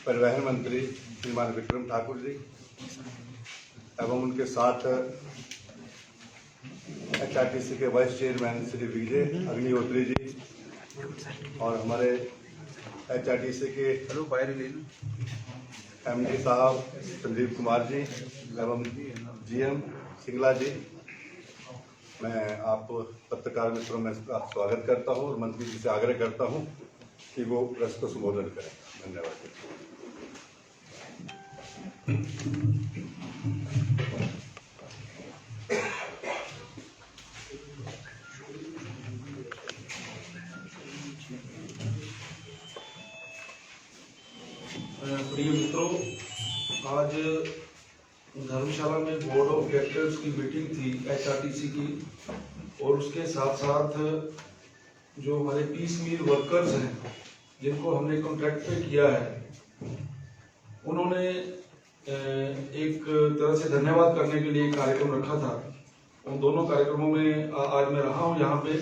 परिवहन मंत्री श्रीमान विक्रम ठाकुर जी एवं उनके साथ HRTC के वाइस चेयरमैन श्री विजय अग्निहोत्री जी और हमारे HRTC के MD साहब संदीप कुमार जी एवं GM सिंगला जी, मैं आप पत्रकार मित्रों में स्वागत करता हूं और मंत्री जी से आग्रह करता हूं कि वो प्रेस को संबोधन करें। धन्यवाद। प्रिय मित्रों, आज धर्मशाला में बोर्ड ऑफ डायरेक्टर्स की मीटिंग थी HRTC की, और उसके साथ साथ जो हमारे पीस मील वर्कर्स हैं जिनको हमने कॉन्ट्रैक्ट पे किया है, उन्होंने एक तरह से धन्यवाद करने के लिए एक कार्यक्रम रखा था। उन दोनों कार्यक्रमों में आज मैं रहा हूं। यहाँ पे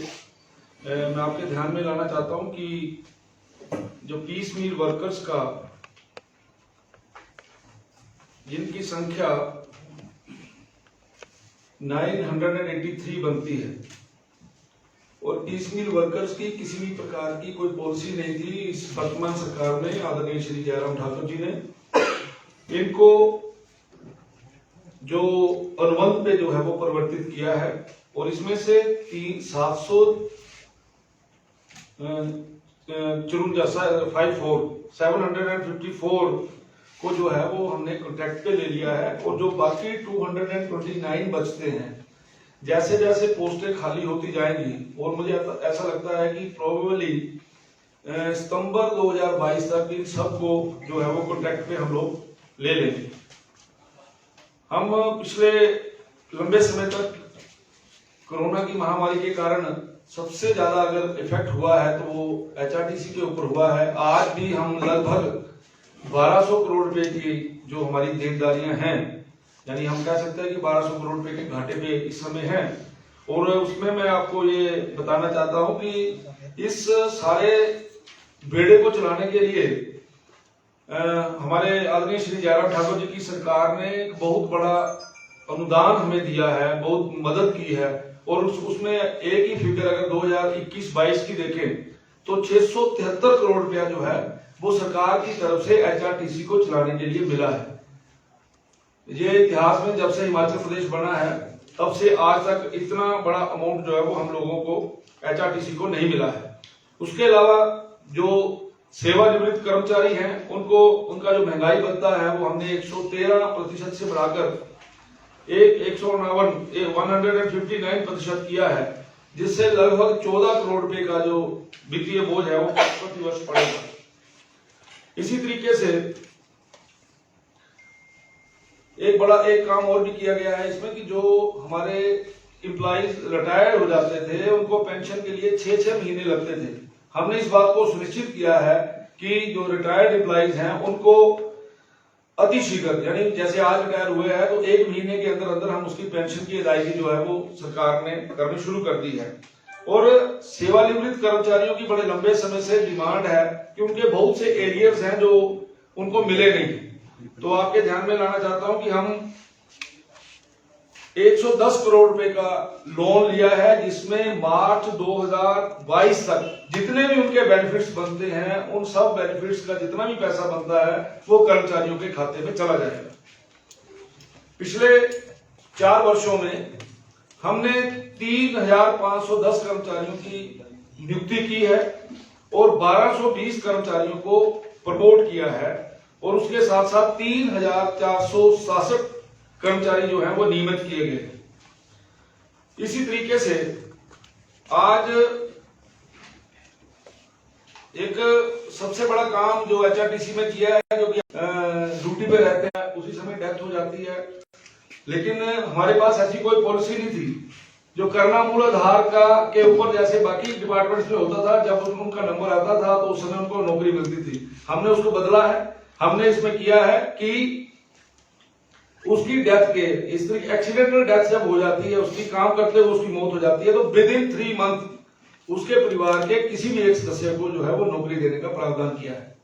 मैं आपके ध्यान में लाना चाहता हूं कि जो पीस मील वर्कर्स का जिनकी संख्या 983 बनती है, और पीस मील वर्कर्स की किसी भी प्रकार की कोई पॉलिसी नहीं थी इस वर्तमान सरकार में। आदरणीय श्री जयराम ठाकुर जी ने इनको जो अनुबंध पे जो है वो परिवर्तित किया है, और इसमें से 754 को जो है वो हमने कॉन्ट्रैक्ट पे ले लिया है, और जो बाकी 229 बचते हैं, जैसे जैसे पोस्टें खाली होती जाएंगी, और मुझे ऐसा लगता है कि प्रोबेबली सितंबर 2022 तक इन सबको जो है वो कॉन्ट्रैक्ट पे हम लोग ले लेंगे। हम पिछले लंबे समय तक कोरोना की महामारी के कारण सबसे ज्यादा अगर इफेक्ट हुआ है तो वो HRTC के ऊपर हुआ है। आज भी हम लगभग 1200 करोड़ रुपए की जो हमारी देनदारियां हैं, यानी हम कह सकते हैं कि 1200 करोड़ रुपए के घाटे पे इस समय हैं। और उसमें मैं आपको ये बताना चाहता हूं कि इस सारे बेड़े को चलाने के लिए हमारे आदरणीय श्री जयराम ठाकुर जी की सरकार ने एक बहुत बड़ा अनुदान हमें दिया है, बहुत मदद की है। और उसमें एक ही फिगर अगर 2021-22 की देखें तो 673 करोड़ रुपया जो है वो सरकार की तरफ से HRTC को चलाने के लिए मिला है। ये इतिहास में जब से हिमाचल प्रदेश बना है तब से आज तक इतना बड़ा अमाउंट जो है वो हम लोगों को HRTC को नहीं मिला है। उसके अलावा जो सेवानिवृत्त कर्मचारी हैं उनको उनका जो महंगाई भत्ता है वो हमने 113% से बढ़ाकर 159% किया है, जिससे लगभग 14 करोड़ रुपए का जो वित्तीय बोझ है वो प्रति वर्ष पड़ेगा। इसी तरीके से एक काम और भी किया गया है इसमें कि जो हमारे एम्प्लॉइज रिटायर्ड हो जाते थे उनको पेंशन के लिए 6-6 महीने लगते थे। हमने इस बात को सुनिश्चित किया है कि जो रिटायर्ड एम्प्लॉइज हैं उनको अतिशीघ्र, यानी जैसे आज रिटायर हुए हैं तो 1 महीने के अंदर अंदर हम उसकी पेंशन की अदायगी जो है वो सरकार ने करनी शुरू कर दी है। और सेवानिवृत्त कर्मचारियों की बड़े लंबे समय से डिमांड है कि उनके बहुत से एरियर्स हैं जो उनको मिले नहीं। तो आपके ध्यान में लाना चाहता हूं कि हम 110 करोड़ रुपए का लोन लिया है, जिसमें मार्च 2022 तक जितने भी उनके बेनिफिट्स बनते हैं उन सब बेनिफिट्स का जितना भी पैसा बनता है वो कर्मचारियों के खाते में चला जाएगा। पिछले 4 वर्षों में हमने 3510 कर्मचारियों की नियुक्ति की है और 1220 कर्मचारियों को प्रमोट किया है, और उसके साथ साथ 3467 कर्मचारी जो हैं वो नियमित किए गए। इसी तरीके से आज एक सबसे बड़ा काम जो HRTC में किया है, जो कि ड्यूटी पे रहते हैं उसी समय डेथ हो जाती है, लेकिन हमारे पास ऐसी कोई पॉलिसी नहीं थी जो करना मूल आधार का के ऊपर जैसे बाकी डिपार्टमेंट्स में होता था। जब उनका नंबर आता था तो उस समय उनको नौकरी मिलती थी। हमने उसको बदला है। हमने इसमें किया है कि उसकी डेथ के इस तरीके एक्सीडेंटल डेथ जब हो जाती है, उसकी काम करते हुए उसकी मौत हो जाती है, तो विद इन 3 मंथ उसके परिवार के किसी भी एक सदस्य को जो है वो नौकरी देने का प्रावधान किया है।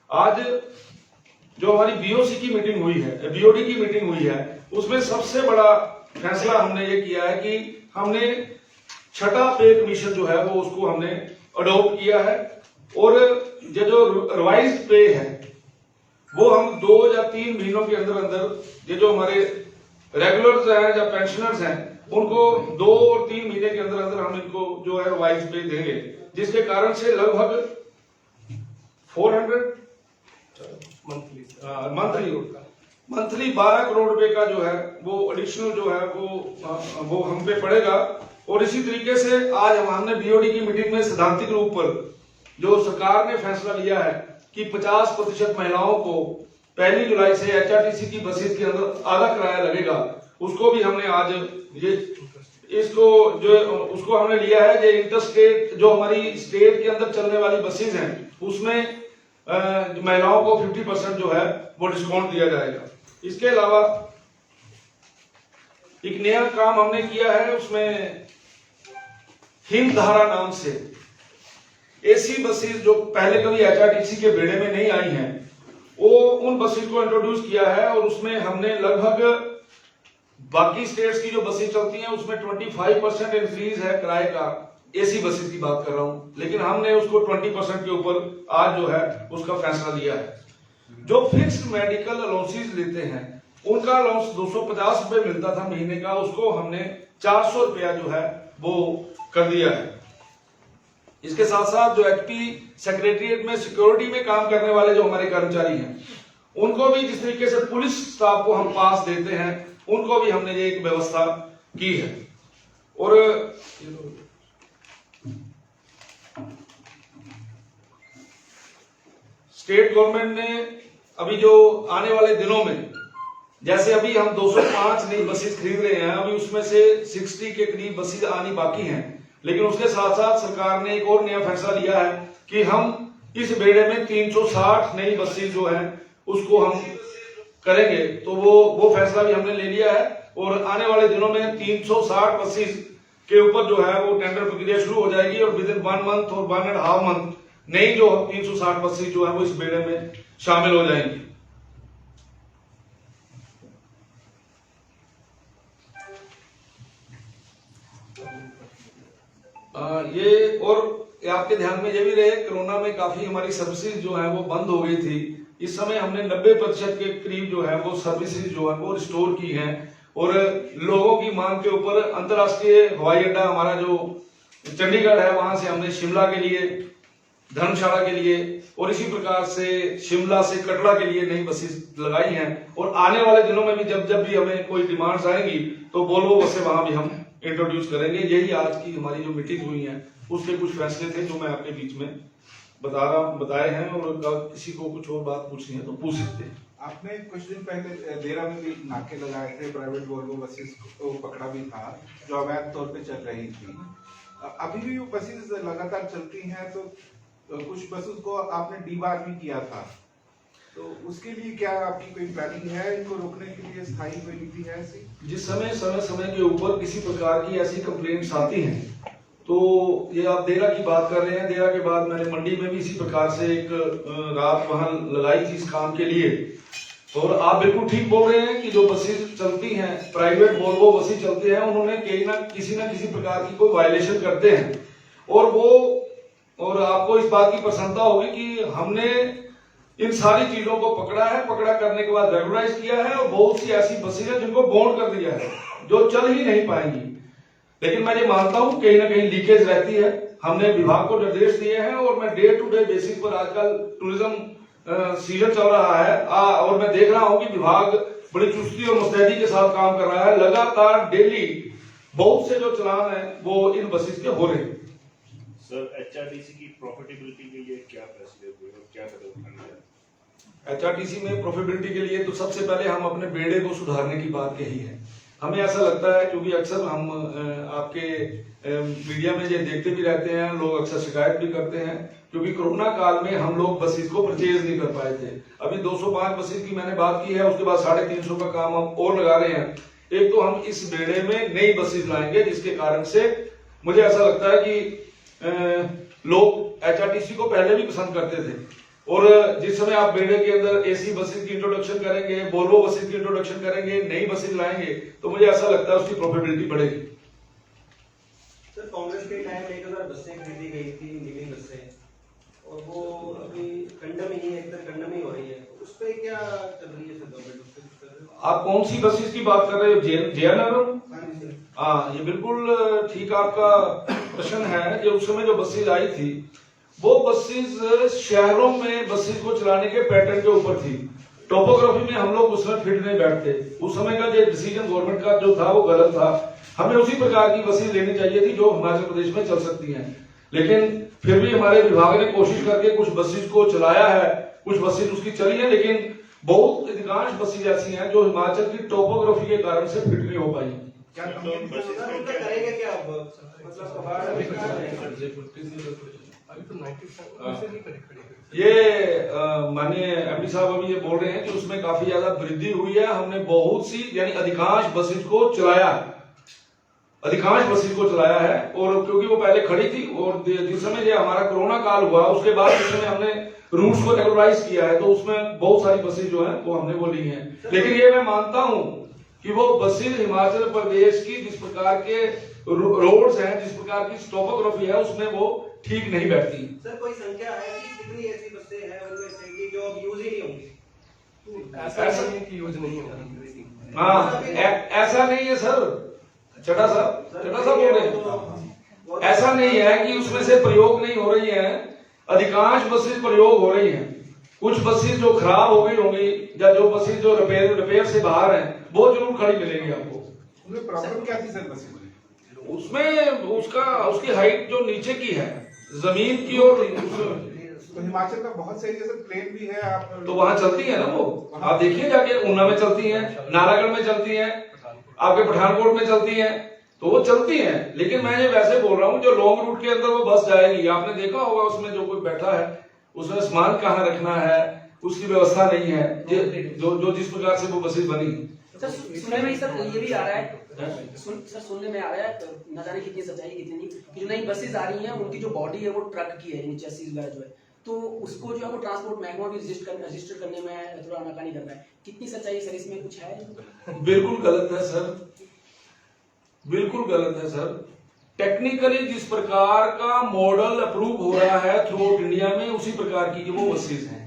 आज जो हमारी बीओसी की मीटिंग हुई है, बीओडी की मीटिंग हुई है, उसमें सबसे बड़ा फैसला हमने ये किया है कि हमने छठा पे कमीशन जो है वो उसको हमने अडॉप्ट किया है और ये जो रिवाइज पे है वो हम 2 या 3 महीनों के अंदर अंदर ये जो हमारे रेगुलर्स हैं या पेंशनर्स हैं उनको 2 और 3 महीने के अंदर अंदर हम इनको जो है रिवाइज पे देंगे, जिसके कारण से लगभग 400 मंथली 12 करोड़ रुपए का जो है वो एडिशनल जो है वो हम पे पड़ेगा। और इसी तरीके से आज हमने बीओडी की मीटिंग में सैद्धांतिक रूप पर जो सरकार ने फैसला लिया है कि 50% महिलाओं को 1 जुलाई से एचआरटीसी की बसेस के अंदर आधा किराया लगेगा, उसको भी हमने आज ये इसको जो उसको हमने लिया है। जो इंटरस्टेट जो हमारी स्टेट के अंदर चलने वाली बसेस हैं उसमें महिलाओं को 50% जो है वो डिस्काउंट दिया जाएगा। इसके अलावा एक नया काम हमने किया है, उसमें हिंद धारा नाम से एसी बसेस जो पहले कभी एचआरटीसी के बेड़े में नहीं आई हैं वो उन बसेस को इंट्रोड्यूस किया है और उसमें हमने लगभग बाकी स्टेट्स की जो बसेस चलती हैं उसमें 25% इंक्रीज है किराए का, एसी बसेस की बात कर रहा हूं, लेकिन हमने उसको 20% के ऊपर आज जो है उसका फैसला लिया है। जो फिक्स्ड मेडिकल अलाउंसेस लेते हैं उनका अलाउंस 250 रुपए मिलता था महीने का, उसको हमने 400 रुपया जो है वो कर दिया है। इसके साथ साथ जो एचपी सेक्रेटरीट में सिक्योरिटी में काम करने वाले जो हमारे कर्मचारी हैं उनको भी जिस तरीके से पुलिस स्टाफ को हम पास देते हैं उनको भी हमने ये एक व्यवस्था की है। और स्टेट गवर्नमेंट ने अभी जो आने वाले दिनों में जैसे अभी हम 205 नई बसेस खरीद रहे हैं, अभी उसमें से 60 के करीब बसेस आनी बाकी हैं, लेकिन उसके साथ साथ सरकार ने एक और नया फैसला लिया है कि हम इस बेड़े में 360 नई बसेस जो है उसको हम करेंगे। तो वो फैसला भी हमने ले लिया है और आने वाले दिनों में 360 बसेस के ऊपर जो है वो टेंडर प्रक्रिया शुरू हो जाएगी और विद इन 1 मंथ और 1.5 मंथ नई जो 360 बसेस जो है वो इस बेड़े में शामिल हो जाएंगी। ये और आपके ध्यान में ये भी रहे, कोरोना में काफी हमारी सर्विसेज जो है वो बंद हो गई थी। इस समय हमने 90% के करीब जो है वो सर्विसेज जो है वो रिस्टोर की हैं और लोगों की मांग के ऊपर अंतर्राष्ट्रीय हवाई अड्डा हमारा जो चंडीगढ़ है वहां से हमने शिमला के लिए, धर्मशाला के लिए और इसी प्रकार से शिमला से कटरा के लिए नई बसेस लगाई हैं। और आने वाले दिनों में भी जब भी हमें कोई डिमांड्स आएंगी तो वोल्वो बसें वहां भी हम इंट्रोड्यूस करेंगे। यही आज की हमारी जो मीटिंग हुई है उसके कुछ फैसले थे जो मैं आपके बीच में बताए हैं और किसी को कुछ और बात पूछनी है तो पूछ सकते हैं। आपने कुछ दिन पहले देरा में भी नाके लगाए थे, प्राइवेट वोल्वो बसेस को पकड़ा भी था जो अवैध तौर पे चल रही थी। अभी भी वो बसेस लगातार चलती हैं तो कुछ बसेस को आपने डीबार भी किया था, तो उसके लिए क्या आपकी कोई प्लानिंग है? इनको रोकने के लिए स्थायी कोई नीति है ऐसी? जिस समय के ऊपर किसी प्रकार की ऐसी कंप्लेंट्स आती हैं तो ये आप देरा की बात कर रहे हैं, देरा के बाद मैंने मंडी में भी इसी प्रकार से एक रात वहां लगाई थी इस काम के लिए। और आप बिल्कुल ठीक बोल रहे हैं कि जो बसेस चलती हैं, प्राइवेट वोल्वो बसेस चलते हैं, उन्होंने किसी ना किसी प्रकार की कोई वायलेशन करते हैं और आपको इस बात की प्रसन्नता होगी कि हमने इन सारी चीजों को पकड़ा करने के बाद रेगुलराइज किया है और बहुत सी ऐसी बसेस हैं जिनको बॉन्ड कर दिया है जो चल ही नहीं पाएंगी। लेकिन मैं ये मानता हूं कहीं ना कहीं लीकेज रहती है। हमने विभाग को निर्देश दिए हैं और मैं डे टू डे बेसिस पर, आजकल टूरिज्म सीजन चल रहा है और मैं देख रहा हूं कि विभाग बड़ी चुस्ती और मुस्तैदी के साथ काम कर रहा है। लगातार डेली बहुत से जो चलान है वो इन बसेस के हो रहे हैं। सर, एचआरटीसी की प्रॉफिटेबिलिटी के लिए क्या फैसले हुए और क्या कदम उठाए? एचआरटीसी में प्रॉफिटेबिलिटी के लिए तो सबसे पहले हम अपने बेड़े को सुधारने की बात कही है। हमें ऐसा लगता है क्योंकि अक्सर हम आपके मीडिया में ये देखते भी रहते हैं, लोग अक्सर शिकायत भी करते हैं क्योंकि कोरोना काल में हम लोग बसेस को परचेज नहीं कर पाए थे। अभी 205 बसेस की मैंने बात की है, उसके बाद 350 का काम हम और लगा रहे हैं। एक तो हम इस बेड़े में नई बसेस लाएंगे जिसके कारण से मुझे ऐसा लगता है कि लोग एचआरटीसी को पहले भी पसंद करते थे और जिस समय आप बेड़े के अंदर एसी बसेस की इंट्रोडक्शन करेंगे, वोल्वो बसेस की इंट्रोडक्शन करेंगे, नई बसेस लाएंगे, तो मुझे ऐसा लगता है उसकी प्रॉफिटेबिलिटी बढ़ेगी। सर कांग्रेस के टाइम 1000 बसें खरीदी गई थी, नीली बसें, और वो अभी कंडम ही है, एकदम कंडम ही हो रही है, उस पे क्या चल रही है सर गवर्नमेंट? उस पे कुछ कर रहे हो? आप कौन सी बसेस की बात कर रहे हो? जेएनआर? हाँ जी सर। हाँ, ये बिल्कुल ठीक आपका प्रश्न है। जो उस समय जो बसेस आई थी, वो बसेस शहरों में बसेस को चलाने के पैटर्न के ऊपर थी। टोपोग्राफी में हम लोग उसमें फिट नहीं बैठते। उस समय का जो डिसीजन गवर्नमेंट का जो था वो गलत था। हमें उसी प्रकार की बसेस लेनी चाहिए थी जो हिमाचल प्रदेश में चल सकती हैं। लेकिन फिर भी हमारे विभाग ने कोशिश करके कुछ बसेस को चलाया है, कुछ बसेस उसकी चली है, लेकिन बहुत अधिकांश बसेस ऐसी हैं जो हिमाचल की टोपोग्राफी के कारण से फिट नहीं हो पाई। क्या तो कंपनी बसेस सर में उनका क्या करेंगे क्या अब? मतलब कबाड़ अभी तो 95 से नहीं खड़ी। ये माननीय एमडी साहब अभी ये बोल रहे हैं कि उसमें काफी ज्यादा वृद्धि हुई है। हमने बहुत सी यानी अधिकांश बसेस को चलाया है, अधिकांश बसेस को चलाया है। और क्योंकि वो पहले खड़ी थी और जिस समय ये हमारा कोरोना काल हुआ उसके बाद उस समय हमने रूट्स को रेगुलराइज किया है, तो उसमें बहुत सारी बसेस जो है वो हमने वो ली हैं। लेकिन ये मैं मानता हूं कि वो बसेस हिमाचल प्रदेश की जिस प्रकार के रोड्स हैं, जिस प्रकार की टोपोग्राफी है, उसमें वो ठीक नहीं बैठती। सर कोई संख्या है कि कितनी ऐसी बसें हैं उनमें से कि जो अब यूज ही नहीं होंगी? ऐसा नहीं है कि यूज नहीं होगा। हाँ, ऐसा नहीं है सर। चड्ढा साहब बोल रहे हैं, ऐसा नहीं है कि उसमें से प्रयोग नहीं हो रही है। अधिकांश बसेस प्रयोग हो रही हैं। कुछ बसेस जो खराब हो गई होंगी या जो बसेस जो रिपेयर से बाहर हैं, वो जरूर खड़ी मिलेंगी आपको। उनमें प्रॉब्लम क्या थी सर बसें में? उसमें उसकी हाइट जो नीचे की है जमीन की, और तो हिमाचल में बहुत से एरिया प्लेन भी है, आप तो वहां चलती है ना वो। आप देखिए जाके, ऊना में चलती है, नालागढ़ में चलती है, आपके पठानकोट में चलती है, तो वो चलती हैं। लेकिन मैं ये वैसे बोल रहा हूँ जो लॉन्ग रूट के अंदर वो बस जाएगी, आपने देखा होगा उसमें जो कोई बैठा है उसमें सामान कहाँ रखना है उसकी व्यवस्था नहीं है, जो जिस प्रकार से वो बसेस बनी। सर सुनने में सर ये भी आ रहा है, सुनने में आ रहा है, न जाने कितनी सच्चाई कितनी नहीं, कि जो नई बसेस आ रही हैं उनकी जो बॉडी है वो ट्रक की है, चेसिस वगैरह जो है, तो उसको जो है वो ट्रांसपोर्ट महकमा भी रजिस्टर करने में थोड़ा नाकानी कर रहा है। कितनी सच्चाई सर इसमें कुछ है? बिल्कुल गलत है सर, बिल्कुल गलत है सर। टेक्निकली जिस प्रकार का मॉडल अप्रूव हो रहा है थ्रू आउट इंडिया में, उसी प्रकार की वो बसेस हैं।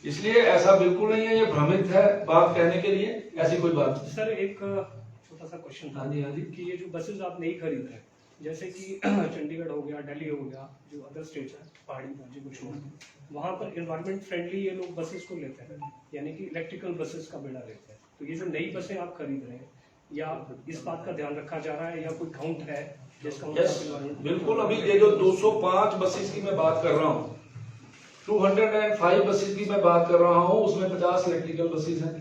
इसलिए ऐसा बिल्कुल नहीं है, ये भ्रमित है बात कहने के लिए, ऐसी कोई बात नहीं। सर एक छोटा सा क्वेश्चन था। हाँ जी कि ये जो बसेस आप नहीं खरीद रहे, जैसे कि चंडीगढ़ हो गया, दिल्ली हो गया, जो अदर स्टेट्स हैं, पहाड़ी राज्य कुछ लोग, वहाँ पर एनवायरमेंट फ्रेंडली ये लोग बसेस को लेते हैं, यानी कि इलेक्ट्रिकल बसेस का बेड़ा लेते हैं। तो ये जो नई बसें आप खरीद रहे हैं, या इस बात का ध्यान रखा जा रहा है, या कोई काउंट है जिसका मतलब बिल्कुल। अभी ये जो 205 बसेस की मैं बात कर रहा हूँ, 205 बसेस की मैं बात कर रहा हूँ, उसमें 50 इलेक्ट्रिकल बसेस हैं।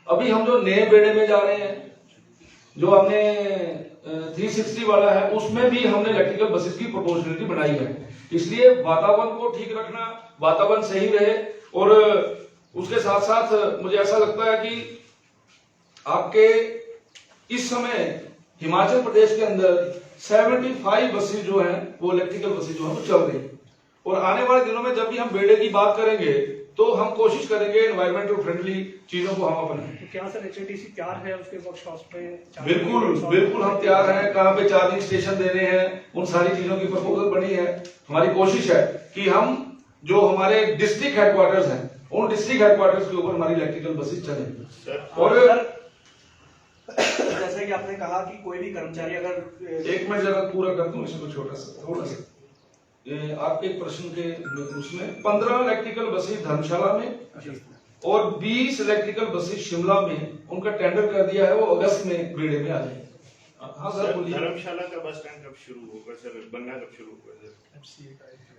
अभी हम जो नए बेड़े में जा रहे हैं, जो हमने 360 वाला है, उसमें भी हमने इलेक्ट्रिकल बसेस की प्रोपोर्शनलिटी बनाई है। इसलिए वातावरण को ठीक रखना, वातावरण सही रहे, और उसके साथ साथ मुझे ऐसा लगता है कि आपके इस समय हिमाचल प्रदेश के अंदर 75 बसेस जो हैं वो इलेक्ट्रिकल बसेस जो हैं वो चल रही हैं। और आने वाले दिनों में जब भी हम बेड़े की बात करेंगे तो हम कोशिश करेंगे एनवायरमेंटल फ्रेंडली चीजों को हम अपनाएं। तो क्या सर एचआईटीसी तैयार है उसके वर्कशॉप पे? बिल्कुल हम तैयार हैं। कहाँ पे चार्जिंग स्टेशन देने हैं, उन सारी चीजों की प्रपोजल बनी है। हमारी कोशिश है कि हम जो हमारे डिस्ट्रिक्ट हेडक्वार्टर्स हैं, उन डिस्ट्रिक्ट हेडक्वार्टर्स के ऊपर हमारी इलेक्ट्रिकल बसेस चलें। और जैसे कि आपने कहा कि कोई भी कर्मचारी अगर एक मिनट जरा पूरा कर दूं इसको, छोटा सा थोड़ा सा आपके प्रश्न के उसमें 15 इलेक्ट्रिकल बसेस धर्मशाला में और 20 इलेक्ट्रिकल बसेस शिमला में उनका टेंडर कर दिया है, वो अगस्त में बेड़े में आ जाएंगे। हाँ सर बोलिए। धर्मशाला का बस स्टैंड कब शुरू होगा सर, बनना कब शुरू होगा सर?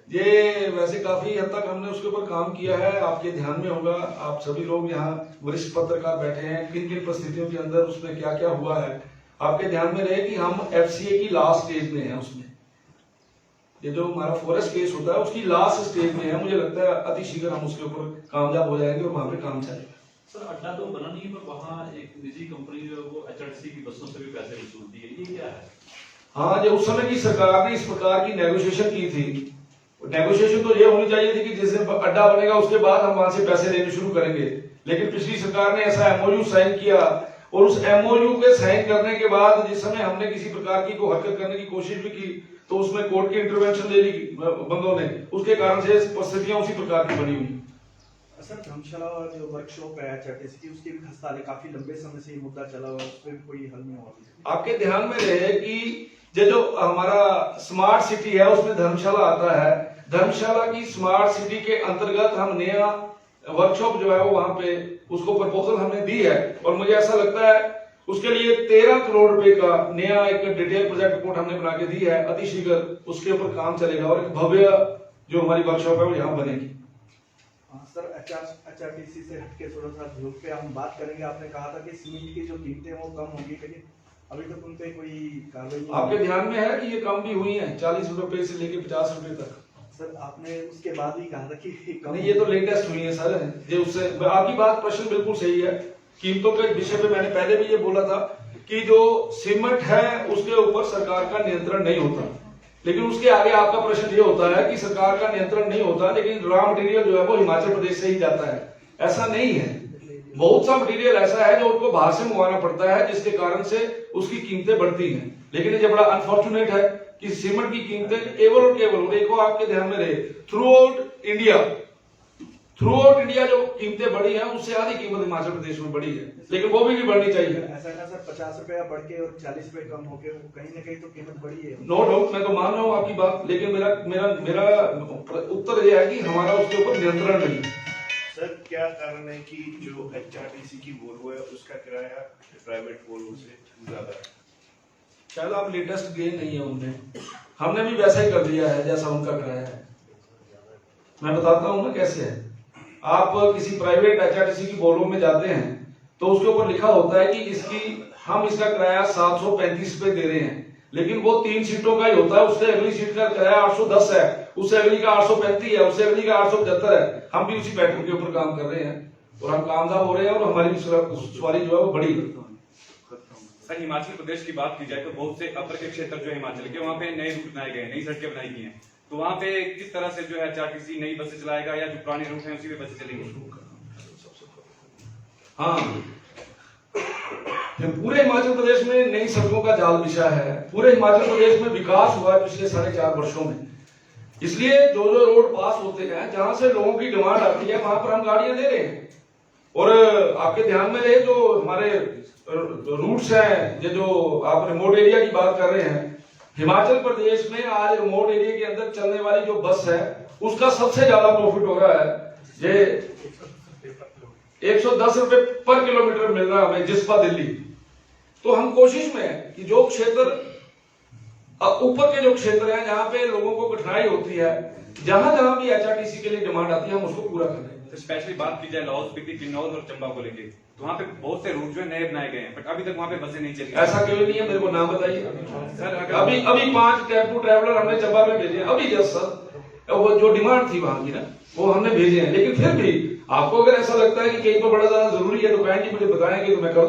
ये वैसे काफी हद तक हमने उसके ऊपर काम किया है, आपके ध्यान में होगा। आप सभी लोग यहाँ वरिष्ठ पत्रकार बैठे हैं, किन किन परिस्थितियों के अंदर उसमें क्या क्या हुआ है आपके ध्यान में रहे कि हम FCA की लास्ट स्टेज में है। उसमें ये जो हमारा फॉरेस्ट केस होता है उसकी लास्ट स्टेज में है। मुझे लगता है अति शीघ्र हम उसके ऊपर कामयाब हो जाएंगे और वहां पे काम चलेगा। सर अड्डा तो बना नहीं, पर वहाँ एक निजी कंपनी जो है वो HRTC की बसों से भी पैसे वसूलती है, ये क्या है? हाँ, जो उस समय की सरकार ने इस प्रकार की नेगोशिएशन की थी नेगोशिएशन तो ये होनी चाहिए थी कि जैसे अड्डा बनेगा उसके बाद हम वहां से पैसे लेने शुरू करेंगे, लेकिन पिछली सरकार ने ऐसा एमओयू साइन किया और उस एमओयू के साइन करने के बाद जिस समय हमने किसी प्रकार की कोई हरकत करने की कोशिश भी की तो उसमें कोर्ट की इंटरवेंशन ले ली बंदों ने, उसके कारण से परिस्थितियां उसी प्रकार की बनी हुई। सर धर्मशाला और जो वर्कशॉप है एचआरटीसी की उसकी भी खस्ता है, काफी लंबे समय से ये मुद्दा चला हुआ है, उस पर भी कोई हल नहीं हुआ। आपके ध्यान में रहे कि ये जो हमारा स्मार्ट सिटी है उसमें धर्मशाला आता है, धर्मशाला की स्मार्ट सिटी के अंतर्गत हम नया वर्कशॉप जो है वो वहां पे उसको प्रपोजल हमने दी है और मुझे ऐसा लगता है उसके लिए 13 करोड़ रुपए का नया एक डिटेल प्रोजेक्ट रिपोर्ट हमने बना के दी है, अतिशीघ्र उसके ऊपर काम चलेगा और एक भव्य जो हमारी वर्कशॉप है वो यहाँ बनेगी। सर एचआरटीसी से हटके थोड़ा सा ग्रुप पे हम बात करेंगे। आपने कहा था कि सीमेंट की जो कीमतें वो कम होंगी, लेकिन अभी तक उन पे कोई कार्रवाई नहीं। आपके ध्यान में है कि ये कम भी हुई है 40 रुपए से लेके 50 रुपए तक। सर आपने उसके बाद भी कहा था कि कम नहीं, ये तो लेटेस्ट हुई है सर, ये उससे आपकी बात प्रश्न बिल्कुल सही है। कीमतों के विषय पे मैंने पहले भी ये बोला था कि जो सीमेंट है उसके ऊपर सरकार का नियंत्रण नहीं होता, लेकिन उसके आगे आपका प्रश्न ये होता है कि सरकार का नियंत्रण नहीं होता लेकिन रॉ मटेरियल जो है वो हिमाचल प्रदेश से ही जाता है। ऐसा नहीं है, बहुत सा मटेरियल ऐसा है जो उनको बाहर से मंगवाना पड़ता है जिसके कारण से उसकी कीमतें बढ़ती हैं। लेकिन ये बड़ा अनफॉर्चुनेट है कि सीमेंट की कीमतें केवल और केवल, देखो आपके ध्यान में रहे, थ्रू आउट इंडिया जो कीमतें बढ़ी हैं उससे आधी कीमत हिमाचल प्रदेश में बढ़ी है, लेकिन वो भी बढ़नी चाहिए। ऐसा ना सर 50 रुपया बढ़ के और 40 रुपए कम होके कहीं ना कहीं तो कीमत बढ़ी है। नो डाउट, मैं तो मान रहा हूँ आपकी बात, लेकिन मेरा उत्तर यह है कि हमारा उसके ऊपर नियंत्रण नहीं। सर क्या कारण है कि जो एचआरटीसी की वोल्वो है उसका किराया प्राइवेट वोल्वो से ज्यादा है? शायद आप लेटेस्ट गए नहीं है उनने, हमने भी वैसा ही कर दिया है जैसा उनका किराया है। मैं बताता हूँ ना कैसे है। आप किसी प्राइवेट एचआरटीसी की वोल्वो में जाते हैं तो उसके ऊपर लिखा होता है कि हम इसका किराया 735 रुपए दे रहे हैं, लेकिन वो 3 सीटों का ही होता है। उससे अगली सीट का किराया 810 है, उससे अगली का 835 है, उससे अगली का 875 है। हम भी उसी पैटर्न के ऊपर काम कर रहे हैं और हम कामयाब हो रहे हैं और हमारी भी सवारी जो है वो बड़ी। सर हिमाचल प्रदेश की बात की जाए तो बहुत से अपर के क्षेत्र जो हिमाचल के वहाँ पे नए रूट बनाए गए, नई सड़कें बनाई गई हैं, तो वहाँ पे किस तरह से जो है एचआरटीसी नई बसें चलाएगा या जो पुराने रूट हैं उसी पे बसें चलेंगी? हाँ, पूरे हिमाचल प्रदेश में नई सड़कों का जाल बिछा है। पूरे हिमाचल प्रदेश में विकास हुआ है पिछले 4.5 वर्षों में, इसलिए जो रोड पास होते हैं जहां से लोगों की डिमांड आती है वहां पर हम गाड़ियां दे रहे हैं। और आपके ध्यान में रहे जो हमारे रूट्स हैं, ये जो आप रिमोट एरिया की बात कर रहे हैं, हिमाचल प्रदेश में आज रिमोट एरिया के अंदर चलने वाली जो बस है उसका सबसे ज्यादा प्रॉफिट हो रहा है। ये 110 रुपए पर किलोमीटर मिल रहा है हमें जिस्पा दिल्ली। तो हम कोशिश में है कि जो क्षेत्र ऊपर के जो क्षेत्र हैं जहां पे लोगों को कठिनाई होती है, जहां जहां भी एचआरटीसी के लिए डिमांड आती है हम उसको पूरा कर रहे हैं। तो स्पेशली बात की जाए लाहौल स्पीति, किन्नौर और चंबा को लेके, तो वहाँ पे बहुत से रूट जो है नए बनाए गए हैं, बट अभी तक वहाँ पे बसें नहीं चली। ऐसा क्यों नहीं है, मेरे को नाम बताइए सर। अभी 5 टेम्पो ट्रैवलर हमने चंबा में भेजे अभी जस्ट सर, वो जो डिमांड थी वहां की ना वो हमने भेजे हैं। लेकिन फिर भी आपको अगर ऐसा लगता है कि कहीं पर बड़ा ज्यादा जरूरी है तो कहेंगे, मुझे बताएंगे तो मैं कर